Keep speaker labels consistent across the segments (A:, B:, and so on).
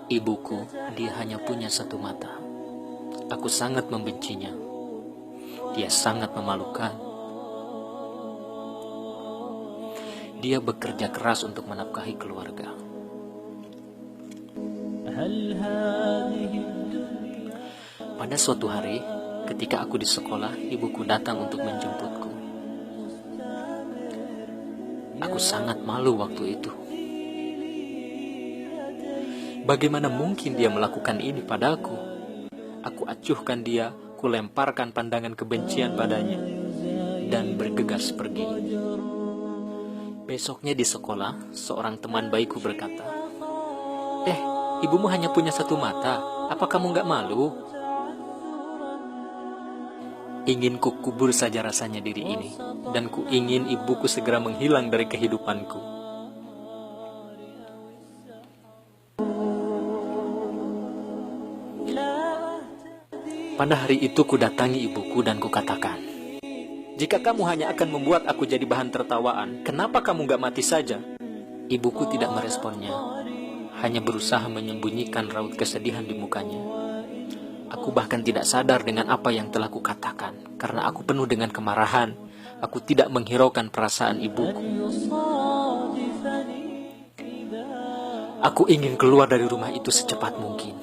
A: Ibuku, dia hanya punya satu mata. Aku sangat membencinya. Dia sangat memalukan. Dia bekerja keras untuk menafkahi keluarga. Pada suatu hari, ketika aku di sekolah, ibuku datang untuk menjemputku. Aku sangat malu waktu itu. Bagaimana mungkin dia melakukan ini padaku? Aku acuhkan dia, kulemparkan pandangan kebencian padanya, dan bergegas pergi. Besoknya di sekolah, seorang teman baikku berkata, ibumu hanya punya satu mata, apa kamu gak malu? Ingin ku kubur saja rasanya diri ini, dan ku ingin ibuku segera menghilang dari kehidupanku. Pada hari itu ku datangi ibuku dan ku katakan, "Jika kamu hanya akan membuat aku jadi bahan tertawaan, kenapa kamu gak mati saja?" Ibuku tidak meresponnya, hanya berusaha menyembunyikan raut kesedihan di mukanya. Aku bahkan tidak sadar dengan apa yang telah kukatakan, karena aku penuh dengan kemarahan. Aku tidak menghiraukan perasaan ibuku. Aku ingin keluar dari rumah itu secepat mungkin.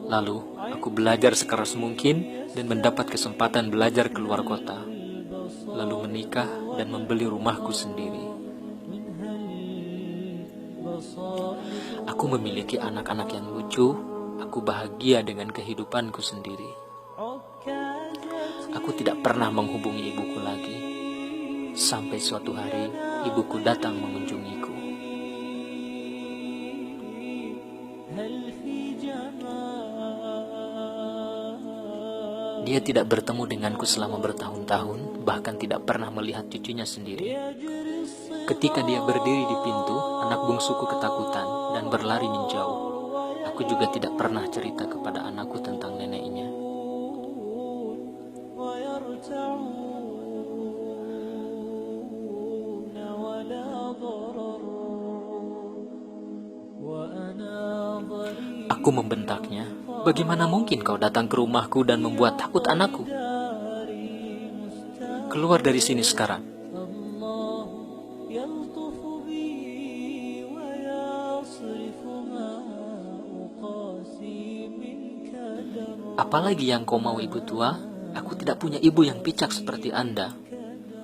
A: Lalu, aku belajar sekeras mungkin dan mendapat kesempatan belajar keluar kota. Lalu menikah dan membeli rumahku sendiri. Aku memiliki anak-anak yang lucu. Aku bahagia dengan kehidupanku sendiri. Aku tidak pernah menghubungi ibuku lagi. Sampai suatu hari, ibuku datang mengunjungiku. Dia tidak bertemu denganku selama bertahun-tahun, bahkan tidak pernah melihat cucunya sendiri. Ketika dia berdiri di pintu, anak bungsuku ketakutan dan berlari menjauh. Aku juga tidak pernah cerita kepada anakku tentang neneknya. Aku membentaknya, "Bagaimana mungkin kau datang ke rumahku dan membuat takut anakku? Keluar dari sini sekarang." "Apalagi yang kau mau, ibu tua? Aku tidak punya ibu yang picak seperti Anda.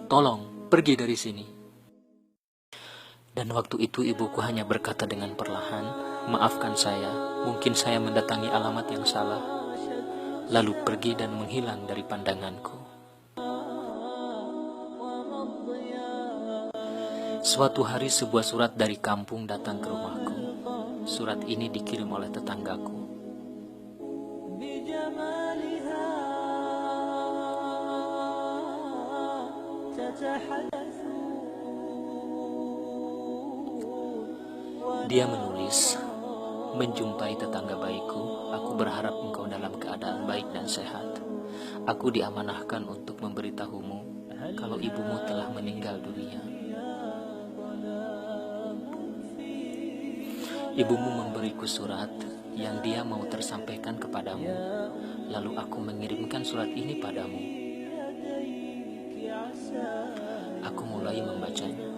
A: Tolong, pergi dari sini." Dan waktu itu ibuku hanya berkata dengan perlahan, "Maafkan saya, mungkin saya mendatangi alamat yang salah." Lalu pergi dan menghilang dari pandanganku. Suatu hari sebuah surat dari kampung datang ke rumahku. Surat ini dikirim oleh tetanggaku. Dia menulis, "Menjumpai tetangga baikku, aku berharap engkau dalam keadaan baik dan sehat. Aku diamanahkan untuk memberitahumu kalau ibumu telah meninggal dunia. Ibumu memberiku surat yang dia mau tersampaikan kepadamu, lalu aku mengirimkan surat ini padamu." Aku mulai membacanya.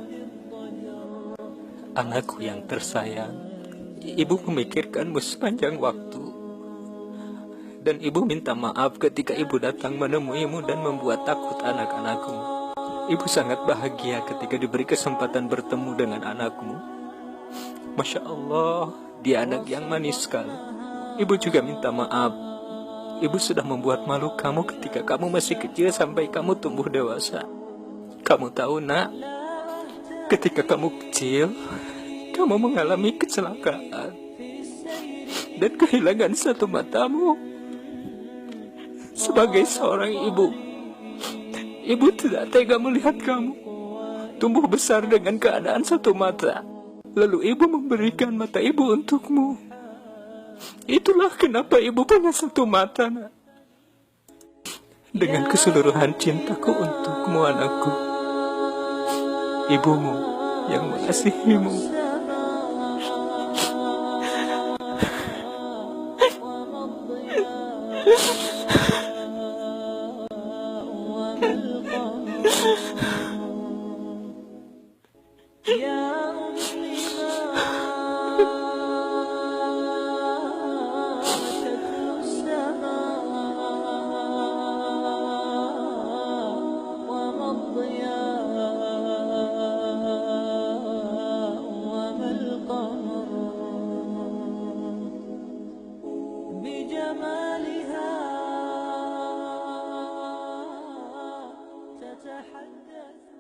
A: "Anakku yang tersayang, ibu memikirkanmu sepanjang waktu. Dan ibu minta maaf ketika ibu datang menemuimu dan membuat takut anak-anakmu. Ibu sangat bahagia ketika diberi kesempatan bertemu dengan anakmu. Masya Allah, dia anak yang manis sekali. Ibu juga minta maaf. Ibu sudah membuat malu kamu ketika kamu masih kecil sampai kamu tumbuh dewasa. Kamu tahu, nak, ketika kamu kecil, kamu mengalami kecelakaan dan kehilangan satu matamu. Sebagai seorang ibu, ibu tidak tega melihat kamu tumbuh besar dengan keadaan satu mata. Lalu ibu memberikan mata ibu untukmu. Itulah kenapa ibu punya satu mata, nak. Dengan keseluruhan cintaku untukmu, anakku. Ibumu yang mengasihimu."
B: وما القمر يا أمي ما تتلو السماء وما الضياء وما القمر بجمالها تتحدث